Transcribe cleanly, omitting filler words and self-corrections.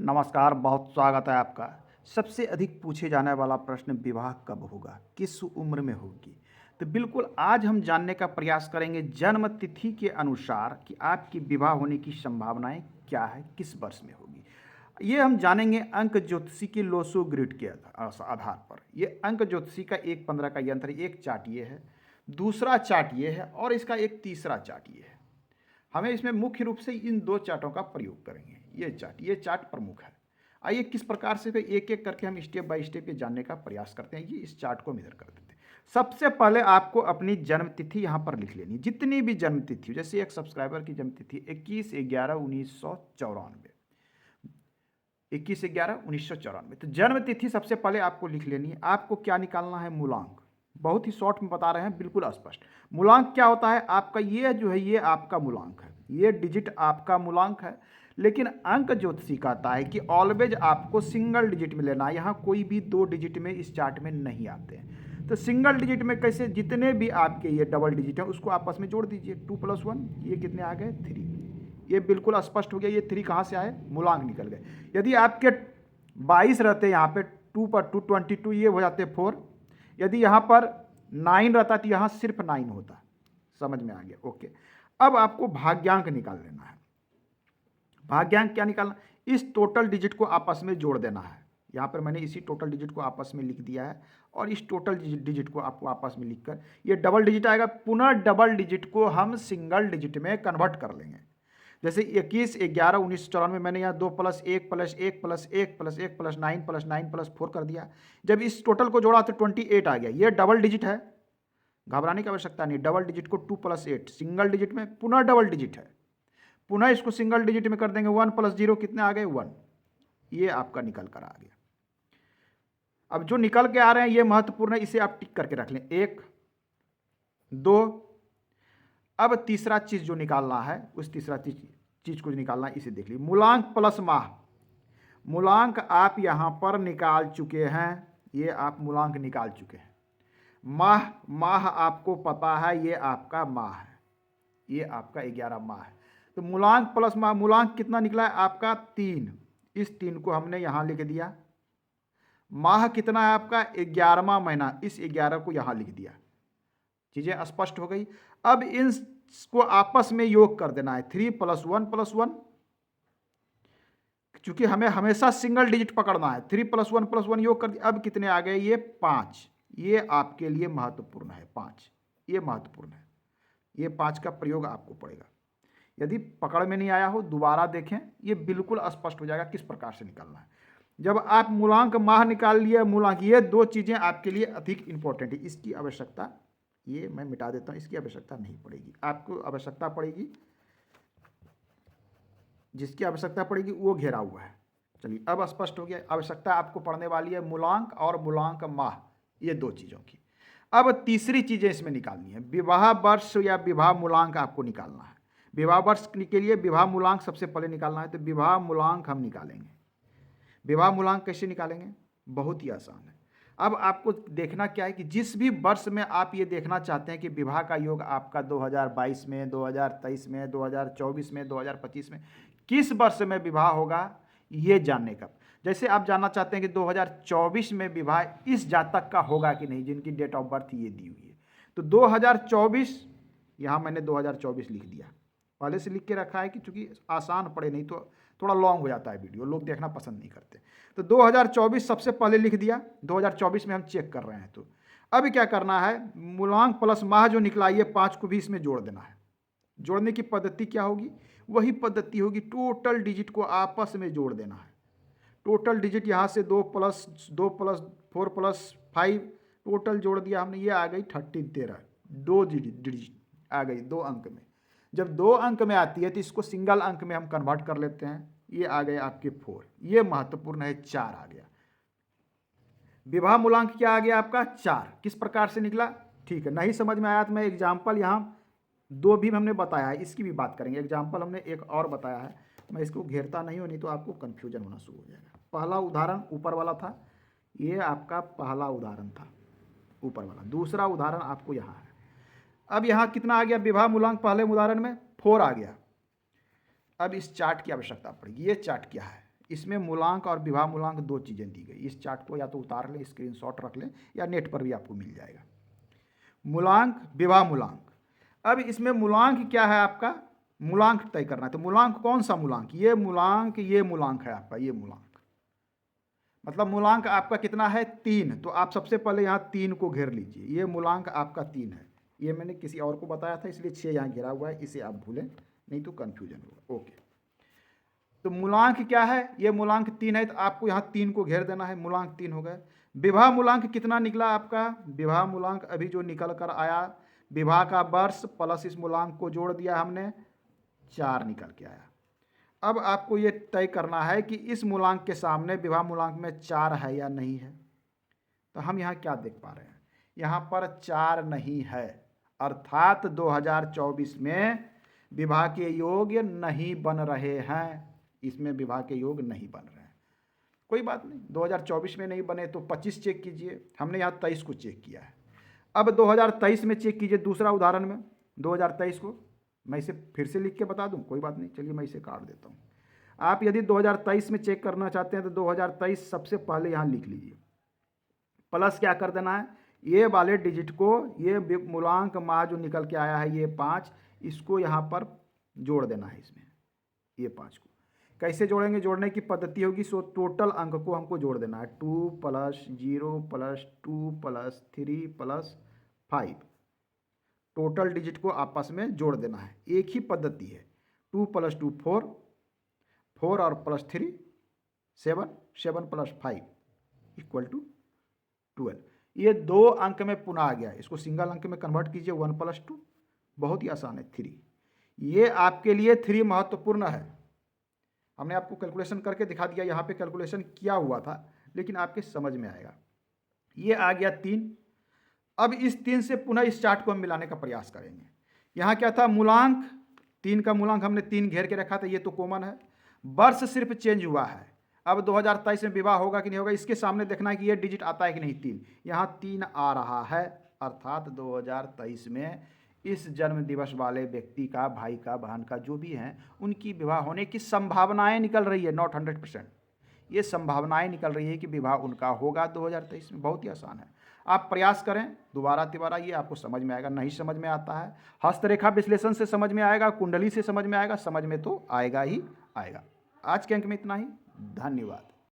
नमस्कार, बहुत स्वागत है आपका। सबसे अधिक पूछे जाने वाला प्रश्न विवाह कब होगा, किस उम्र में होगी? तो बिल्कुल आज हम जानने का प्रयास करेंगे जन्म तिथि के अनुसार कि आपकी विवाह होने की संभावनाएं क्या है, किस वर्ष में होगी। ये हम जानेंगे अंक ज्योतिषी के लोसो ग्रिड के आधार पर। ये अंक ज्योतिषी का 1-15 का यंत्र, एक चार्ट ये है, दूसरा चार्ट ये है और इसका एक तीसरा चार्ट ये है। हमें इसमें मुख्य रूप से इन दो चार्टों का प्रयोग करेंगे। ये चार्ट प्रमुख है। आइए किस प्रकार से एक एक करके हम स्टेप बाय स्टेप ये जानने का प्रयास करते हैं। ये इस चार्ट को हम इधर कर देते हैं। सबसे पहले आपको अपनी जन्म तिथि यहाँ पर लिख लेनी, जितनी भी जन्म तिथि हो। जैसे एक सब्सक्राइबर की जन्म तिथि 21/11/1994, 21/11/1994। तो जन्म तिथि सबसे पहले आपको लिख लेनी है। आपको क्या निकालना है? मूलांक। बहुत ही शॉर्ट में बता रहे हैं, बिल्कुल स्पष्ट। मूलांक क्या होता है आपका? ये जो है ये आपका मूलांक है, ये डिजिट आपका मूलांक है। लेकिन अंक ज्योतिषी कहता है कि ऑलवेज आपको सिंगल डिजिट में लेना है। यहाँ कोई भी दो डिजिट में इस चार्ट में नहीं आते हैं। तो सिंगल डिजिट में कैसे? जितने भी आपके ये डबल डिजिट हैं उसको आपस में जोड़ दीजिए। 2 + 1 ये कितने आ गए? 3। ये बिल्कुल स्पष्ट हो गया। ये 3 कहाँ से आए? मूलांक निकल गए। यदि आपके 22 रहते यहाँ पे 2 पर 2 22, ये हो जाते 4। यदि यहाँ पर 9 रहता तो यहाँ सिर्फ 9 होता। समझ में आ गया? ओके। अब आपको भाग्यांक निकाल लेना है। भाग्यांक क्या निकालना? इस टोटल डिजिट को आपस में जोड़ देना है। यहाँ पर मैंने इसी टोटल डिजिट को आपस में लिख दिया है और इस टोटल डिजिट को आपको आपस में लिखकर ये डबल डिजिट आएगा। पुनः डबल डिजिट को हम सिंगल डिजिट में कन्वर्ट कर लेंगे। जैसे 21/11/1994 मैंने यहाँ 2 + 1 + 1 + 1 + 1 + 9 + 9 + 4 कर दिया। जब इस टोटल को जोड़ा तो 28 आ गया। ये डबल डिजिट है, घबराने की आवश्यकता नहीं। डबल डिजिट को 2 + 8 सिंगल डिजिट में, पुनः डबल डिजिट है, पुनः इसको सिंगल डिजिट में कर देंगे। 1 + 0 कितने आ गए? 1। ये आपका निकल कर आ गया। अब जो निकल के आ रहे हैं ये महत्वपूर्ण है, इसे आप टिक करके रख लें। 1 2। अब तीसरा चीज जो निकालना है, उस तीसरा चीज को निकालना है, इसे देख लीजिए। मूलांक प्लस माह। मूलांक आप यहां पर निकाल चुके हैं, ये आप मूलांक निकाल चुके हैं। माह आपको पता है, ये आपका माह है, ये आपका 11 माह है। तो मूलांक प्लस माह, मूलांक कितना निकला है आपका? 3। इस 3 को हमने यहां लिख दिया। माह कितना है आपका? 11वां महीना, इस 11 को यहां लिख दिया। चीजें स्पष्ट हो गई। अब इनको आपस में योग कर देना है। 3 + 1 + 1, चूंकि हमें हमेशा सिंगल डिजिट पकड़ना है। 3 + 1 + 1 योग कर दिया। अब कितने आ गए? ये 5। ये आपके लिए महत्वपूर्ण है, 5। ये महत्वपूर्ण है, ये 5 का प्रयोग आपको पड़ेगा। यदि पकड़ में नहीं आया हो दोबारा देखें, ये बिल्कुल स्पष्ट हो जाएगा किस प्रकार से निकालना है। जब आप मूलांक माह निकाल लिए, मूलांक, ये दो चीजें आपके लिए अधिक इंपॉर्टेंट है। इसकी आवश्यकता, ये मैं मिटा देता हूं, इसकी आवश्यकता नहीं पड़ेगी। आपको आवश्यकता पड़ेगी, जिसकी आवश्यकता पड़ेगी वो घेरा हुआ है। चलिए अब स्पष्ट हो गया। आवश्यकता आपको पड़ने वाली है मूलांक और मूलांक माह, ये दो चीजों की। अब तीसरी चीजें इसमें निकालनी है। विवाह वर्ष या विवाह मूलांक आपको निकालना है। विवाह वर्ष के लिए विवाह मूलांक सबसे पहले निकालना है। तो विवाह मूलांक हम निकालेंगे। विवाह मूलांक कैसे निकालेंगे? बहुत ही आसान है। अब आपको देखना क्या है कि जिस भी वर्ष में आप ये देखना चाहते हैं कि विवाह का योग आपका 2022 में, 2023 में, 2024 में, 2025 में, किस वर्ष में विवाह होगा, ये जानने का। जैसे आप जानना चाहते हैं कि 2024 में विवाह इस जातक का होगा कि नहीं, जिनकी डेट ऑफ बर्थ ये दी हुई है। तो 2024, यहाँ मैंने 2024 लिख दिया, पहले से लिख के रखा है कि चूंकि आसान पड़े, नहीं तो थोड़ा लॉन्ग हो जाता है वीडियो, लोग देखना पसंद नहीं करते। तो 2024 सबसे पहले लिख दिया। 2024 में हम चेक कर रहे हैं। तो अब क्या करना है? मूलांक प्लस माह जो निकला, ये 5 को भी इसमें जोड़ देना है। जोड़ने की पद्धति क्या होगी? वही पद्धति होगी, टोटल डिजिट को आपस में जोड़ देना है। टोटल डिजिट यहाँ से 2 + 2 + 4 + 5 टोटल जोड़ दिया हमने, ये आ गई 13। 2 डिजिट आ गई 2 अंक में। जब 2 अंक में आती है तो इसको सिंगल अंक में हम कन्वर्ट कर लेते हैं। ये आ गए आपके 4। ये महत्वपूर्ण है, 4 आ गया। विवाह मूलांक क्या आ गया आपका? 4। किस प्रकार से निकला? ठीक है, नहीं समझ में आया तो मैं एग्जाम्पल यहाँ 2 भी हमने बताया है, इसकी भी बात करेंगे। एग्जाम्पल हमने एक और बताया है, मैं इसको घेरता नहीं हूँ, नहीं तो आपको कन्फ्यूजन होना शुरू हो जाएगा। पहला उदाहरण ऊपर वाला था, ये आपका पहला उदाहरण था ऊपर वाला। दूसरा उदाहरण आपको यहाँ है। अब यहाँ कितना आ गया विवाह मूलांक? पहले उदाहरण में 4 आ गया। अब इस चार्ट की आवश्यकता पड़ेगी। ये चार्ट क्या है? इसमें मूलांक और विवाह मूलांक दो चीज़ें दी गई। इस चार्ट को या तो उतार लें, स्क्रीनशॉट रख लें, या नेट पर भी आपको मिल जाएगा। मूलांक, विवाह मूलांक। अब इसमें मूलांक क्या है आपका, मूलांक तय करना है। तो मूलांक कौन सा मूलांक, ये मूलांक है आपका, ये मूलांक मतलब मूलांक आपका कितना है 3। तो आप सबसे पहले यहाँ 3 को घेर लीजिए, ये मूलांक आपका 3 है। ये मैंने किसी और को बताया था इसलिए 6 यहाँ घेरा हुआ है, इसे आप भूलें नहीं तो कन्फ्यूजन होगा। ओके, तो मूलांक क्या है, ये मूलांक 3 है, तो आपको यहाँ 3 को घेर देना है, मूलांक 3 हो गए। विवाह मूलांक कितना निकला आपका, विवाह मूलांक अभी जो निकल कर आया, विवाह का वर्ष प्लस इस मूलांक को जोड़ दिया हमने, 4 निकल के आया। अब आपको ये तय करना है कि इस मूलांक के सामने विवाह मूलांक में 4 है या नहीं है। तो हम यहाँ क्या देख पा रहे हैं, यहाँ पर 4 नहीं है, अर्थात 2024 में विवाह के योग्य नहीं बन रहे हैं, इसमें विवाह के योग नहीं बन रहे हैं। कोई बात नहीं, 2024 में नहीं बने तो 25 चेक कीजिए, हमने यहाँ 23 को चेक किया है। अब 2023 में चेक कीजिए, दूसरा उदाहरण में 2023 को मैं इसे फिर से लिख के बता दूं, कोई बात नहीं, चलिए मैं इसे काट देता हूँ। आप यदि 2023 में चेक करना चाहते हैं तो 2023 सबसे पहले यहाँ लिख लीजिए, प्लस क्या कर देना है, ये वाले डिजिट को, ये मूलांक माह जो निकल के आया है ये 5, इसको यहाँ पर जोड़ देना है इसमें, ये 5 को। कैसे जोड़ेंगे, जोड़ने की पद्धति होगी, सो टोटल अंक को हमको जोड़ देना है, 2 + 0 + 2 + 3 + 5, टोटल डिजिट को आपस में जोड़ देना है। एक ही पद्धति है, 2 + 2 4, 4 और +3 7, 7 + 5 = 12। ये 2 अंक में पुनः आ गया, इसको सिंगल अंक में कन्वर्ट कीजिए, 1 + 2, बहुत ही आसान है, 3। ये आपके लिए 3 महत्वपूर्ण है, हमने आपको कैलकुलेशन करके दिखा दिया, यहाँ पे कैलकुलेशन किया हुआ था लेकिन आपके समझ में आएगा। ये आ गया 3। अब इस 3 से पुनः इस चार्ट को हम मिलाने का प्रयास करेंगे। यहाँ क्या था, मूलांक 3 का मूलांक हमने 3 घेर के रखा था, ये तो कॉमन है। वर्ष सिर्फ चेंज हुआ है, अब 2023 में विवाह होगा कि नहीं होगा, इसके सामने देखना है कि ये डिजिट आता है कि नहीं, 3, यहाँ 3 आ रहा है, अर्थात 2023 में इस जन्म दिवस वाले व्यक्ति का, भाई का, बहन का, जो भी हैं, उनकी विवाह होने की संभावनाएं निकल रही है, नॉट 100%, ये संभावनाएं निकल रही है कि विवाह उनका होगा 2023 में। बहुत ही आसान है, आप प्रयास करें, दोबारा तिबारा ये आपको समझ में आएगा। नहीं समझ में आता है, हस्तरेखा विश्लेषण से समझ में आएगा, कुंडली से समझ में आएगा, समझ में तो आएगा ही आएगा। आज के अंक में इतना ही, धन्यवाद।